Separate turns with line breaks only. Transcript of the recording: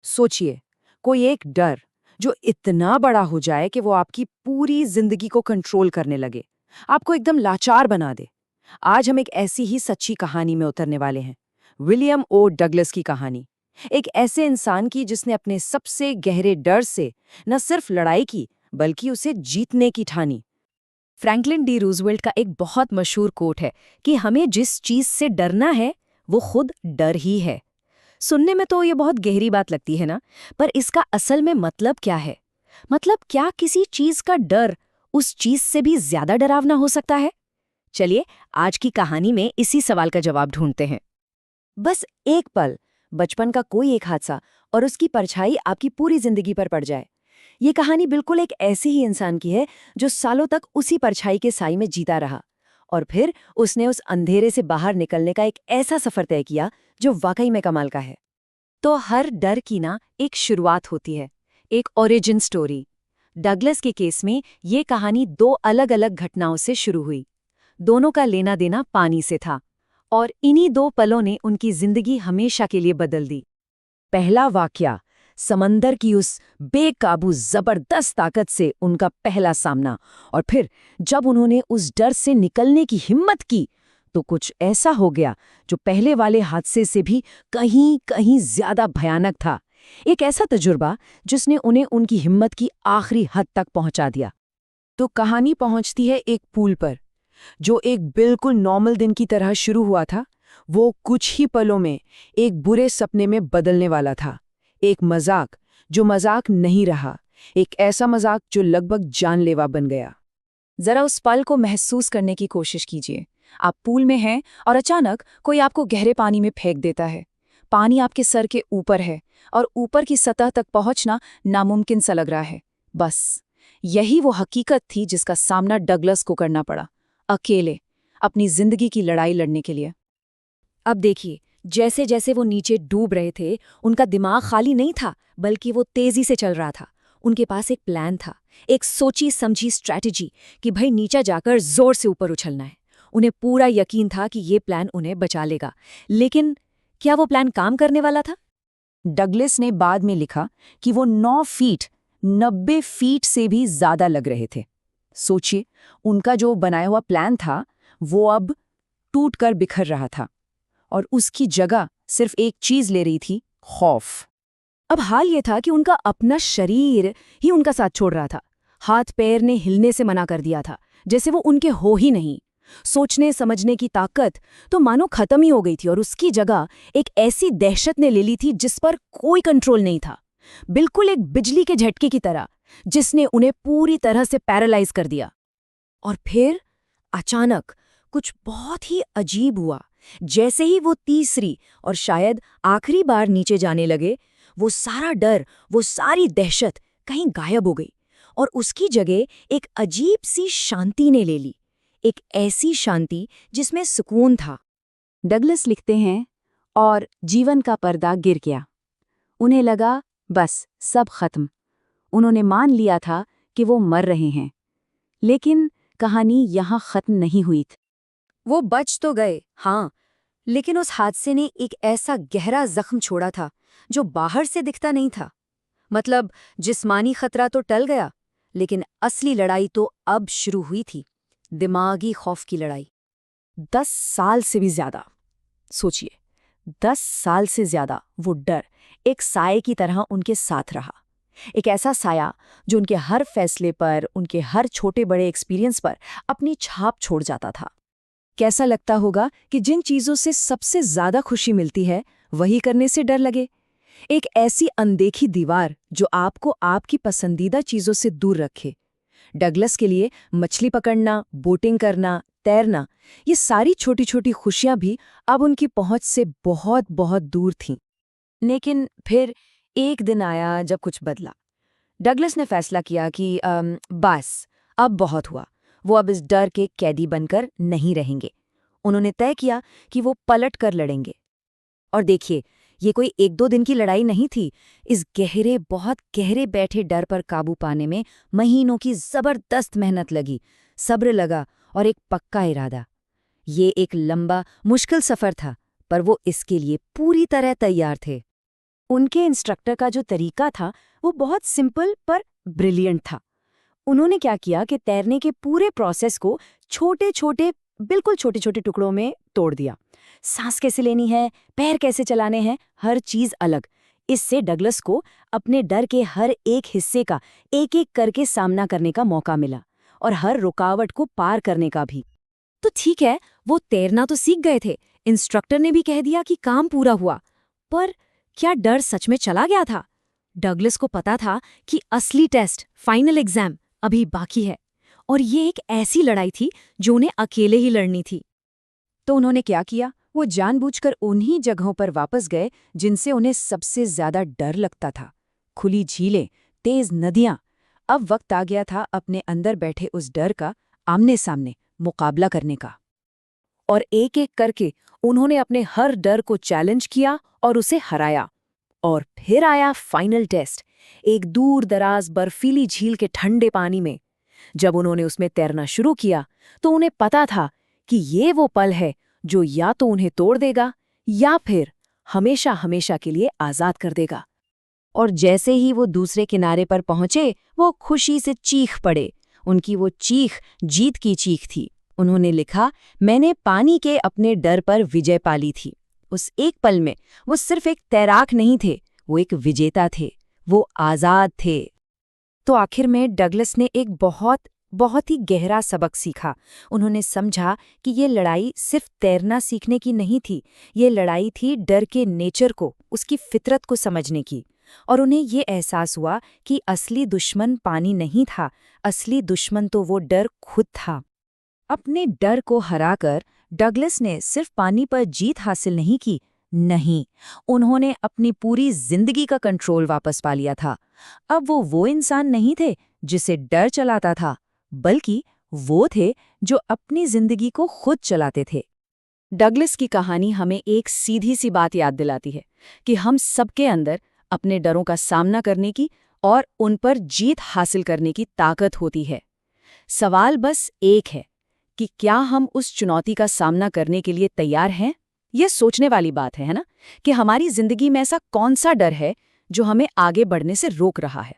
सोचिए, कोई एक डर जो इतना बड़ा हो जाए कि वो आपकी पूरी जिंदगी को कंट्रोल करने लगे, आपको एकदम लाचार बना दे। आज हम एक ऐसी ही सच्ची कहानी में उतरने वाले हैं। विलियम ओ डगलस की कहानी। एक ऐसे इंसान की जिसने अपने सबसे गहरे डर से न सिर्फ लड़ाई की, बल्कि उसे जीतने की ठानी।
फ्रैंकलिन डी रूजवेल्ट का एक बहुत मशहूर कोट है कि हमें जिस चीज से डरना है वो खुद डर ही है। सुनने में तो ये बहुत गहरी बात लगती है ना, पर इसका असल में मतलब क्या है? मतलब क्या किसी चीज का डर उस चीज से भी ज्यादा डरावना हो सकता है? चलिए आज की कहानी में इसी सवाल का जवाब ढूंढते हैं।
बस एक पल, बचपन का कोई एक हादसा, और उसकी परछाई आपकी पूरी जिंदगी पर पड़ जाए। ये कहानी बिल्कुल एक ऐसे ही इंसान की है जो सालों तक उसी परछाई के साई में जीता रहा, और फिर उसने उस अंधेरे से बाहर निकलने का एक ऐसा सफर तय किया जो वाकई में कमाल का है।
तो हर डर की ना एक शुरुआत होती है, एक ओरिजिन स्टोरी। डगलस के केस में ये कहानी दो अलग अलग घटनाओं से शुरू हुई। दोनों का लेना देना पानी से था, और इन्हीं दो पलों ने उनकी जिंदगी हमेशा के लिए बदल दी।
पहला वाकया, समंदर की उस बेकाबू जबरदस्त ताकत से उनका पहला सामना। और फिर जब उन्होंने उस डर से निकलने की हिम्मत की, तो कुछ ऐसा हो गया जो पहले वाले हादसे से भी कहीं कहीं ज्यादा भयानक था। एक ऐसा तजुर्बा जिसने उन्हें उनकी हिम्मत की आखिरी हद तक पहुंचा दिया। तो कहानी पहुंचती है एक पूल पर, जो एक बिल्कुल नॉर्मल दिन की तरह शुरू हुआ था, वो कुछ ही पलों में एक बुरे सपने में बदलने वाला था। एक मजाक जो मजाक नहीं रहा, एक ऐसा मजाक जो लगभग जानलेवा बन गया।
जरा उस पल को महसूस करने की कोशिश कीजिए। आप पूल में हैं और अचानक कोई आपको गहरे पानी में फेंक देता है। पानी आपके सर के ऊपर है और ऊपर की सतह तक पहुंचना नामुमकिन सा लग रहा है। बस यही वो हकीकत थी जिसका सामना डगलस को करना पड़ा, अकेले, अपनी जिंदगी की लड़ाई लड़ने के लिए। अब देखिए, जैसे जैसे वो नीचे डूब रहे थे, उनका दिमाग खाली नहीं था, बल्कि वो तेजी से चल रहा था। उनके पास एक प्लान था, एक सोची समझी स्ट्रैटेजी कि भाई नीचे जाकर जोर से ऊपर उछलना है। उन्हें पूरा यकीन था कि ये प्लान उन्हें बचा लेगा। लेकिन क्या वो प्लान काम करने वाला था?
डगलस ने बाद में लिखा कि वो 9 फीट 90 फीट से भी ज्यादा लग रहे थे। सोचिए, उनका जो बनाया हुआ प्लान था वो अब टूटकर बिखर रहा था, और उसकी जगह सिर्फ एक चीज ले रही थी, खौफ।
अब हाल ये था कि उनका अपना शरीर ही उनका साथ छोड़ रहा था। हाथ पैर ने हिलने से मना कर दिया था, जैसे वो उनके हो ही नहीं। सोचने समझने की ताकत तो मानो खत्म ही हो गई थी, और उसकी जगह एक ऐसी दहशत ने ले ली थी जिस पर कोई कंट्रोल नहीं था। बिल्कुल एक बिजली के झटके की तरह, जिसने उन्हें पूरी तरह से पैरालाइज कर दिया। और फिर अचानक कुछ बहुत ही अजीब हुआ। जैसे ही वो तीसरी और शायद आखिरी बार नीचे जाने लगे, वो सारा डर, वो सारी दहशत कहीं गायब हो गई, और उसकी जगह एक अजीब सी शांति ने ले ली। एक ऐसी शांति जिसमें सुकून था।
डगलस लिखते हैं, और जीवन का पर्दा गिर गया। उन्हें लगा बस सब खत्म। उन्होंने मान लिया था कि वो मर रहे हैं। लेकिन कहानी यहाँ खत्म नहीं हुई थी।
वो बच तो गए, हाँ, लेकिन उस हादसे ने एक ऐसा गहरा जख्म छोड़ा था जो बाहर से दिखता नहीं था। मतलब जिस्मानी खतरा तो टल गया, लेकिन असली लड़ाई तो अब शुरू हुई थी, दिमागी खौफ की लड़ाई।
10 साल से भी ज्यादा। सोचिए, 10 साल से ज्यादा वो डर एक साये की तरह उनके साथ रहा। एक ऐसा साया जो उनके हर फैसले पर, उनके हर छोटे बड़े एक्सपीरियंस पर अपनी छाप छोड़ जाता था। कैसा लगता होगा कि जिन चीजों से सबसे ज्यादा खुशी मिलती है, वही करने से डर लगे। एक ऐसी अनदेखी दीवार जो आपको आपकी पसंदीदा चीजों से दूर रखे। डगलस के लिए मछली पकड़ना, बोटिंग करना, तैरना, ये सारी छोटी छोटी खुशियां भी अब उनकी पहुंच से बहुत बहुत दूर थीं। लेकिन फिर एक दिन आया जब कुछ बदला। डगलस ने फैसला किया कि बस अब बहुत हुआ। वो अब इस डर के कैदी बनकर नहीं रहेंगे। उन्होंने तय किया कि वो पलट कर लड़ेंगे। और देखिए, ये कोई एक दो दिन की लड़ाई नहीं थी। इस गहरे, बहुत गहरे बैठे डर पर काबू पाने में महीनों की जबरदस्त मेहनत लगी, सब्र लगा और एक पक्का इरादा। ये एक लंबा, मुश्किल सफर था, पर वो इसके लिए पूरी तरह तैयार थे। उनके इंस्ट्रक्टर का जो तरीका था वो बहुत सिंपल पर ब्रिलियंट था। उन्होंने क्या किया कि तैरने के पूरे प्रोसेस को बिल्कुल छोटे छोटे टुकड़ों में तोड़ दिया। सांस कैसे लेनी है, पैर कैसे चलाने हैं, हर चीज अलग। इससे डगलस को अपने डर के हर एक हिस्से का एक एक करके सामना करने का मौका मिला और हर रुकावट को पार करने का भी।
तो ठीक है, वो तैरना तो सीख गए थे, इंस्ट्रक्टर ने भी कह दिया कि काम पूरा हुआ, पर क्या डर सच में चला गया था? डगलस को पता था कि असली टेस्ट, फाइनल एग्जाम अभी बाकी है, और ये एक ऐसी लड़ाई थी जो उन्हें अकेले ही लड़नी थी।
तो उन्होंने क्या किया? वो जानबूझकर उन्हीं जगहों पर वापस गए जिनसे उन्हें सबसे ज्यादा डर लगता था। खुली झीलें, तेज नदियां। अब वक्त आ गया था अपने अंदर बैठे उस डर का आमने सामने मुकाबला करने का। और एक एक करके उन्होंने अपने हर डर को चैलेंज किया और उसे हराया। और फिर आया फाइनल टेस्ट, एक दूर दराज बर्फीली झील के ठंडे पानी में। जब उन्होंने उसमें तैरना शुरू किया तो उन्हें पता था कि ये वो पल है जो या तो उन्हें तोड़ देगा या फिर हमेशा हमेशा के लिए आजाद कर देगा। और जैसे ही वो दूसरे किनारे पर पहुंचे, वो खुशी से चीख पड़े। उनकी वो चीख जीत की चीख थी। उन्होंने लिखा, मैंने पानी के अपने डर पर विजय पाली थी। उस एक पल में वो सिर्फ एक तैराक नहीं थे, वो एक विजेता थे, वो आजाद थे। तो आखिर में डगलस ने एक बहुत ही गहरा सबक सीखा। उन्होंने समझा कि ये लड़ाई सिर्फ तैरना सीखने की नहीं थी, ये लड़ाई थी डर के नेचर को, उसकी फितरत को समझने की। और उन्हें ये एहसास हुआ कि असली दुश्मन पानी नहीं था, असली दुश्मन तो वो डर खुद था। अपने डर को हराकर डगलस ने सिर्फ पानी पर जीत हासिल नहीं की, नहीं, उन्होंने अपनी पूरी जिंदगी का कंट्रोल वापस पा लिया था। अब वो इंसान नहीं थे जिसे डर चलाता था, बल्कि वो थे जो अपनी जिंदगी को खुद चलाते थे। डगलस की कहानी हमें एक सीधी सी बात याद दिलाती है कि हम सबके अंदर अपने डरों का सामना करने की और उन पर जीत हासिल करने की ताकत होती है। सवाल बस एक है कि क्या हम उस चुनौती का सामना करने के लिए तैयार हैं? यह सोचने वाली बात है ना, कि हमारी जिंदगी में ऐसा कौन सा डर है जो हमें आगे बढ़ने से रोक रहा है।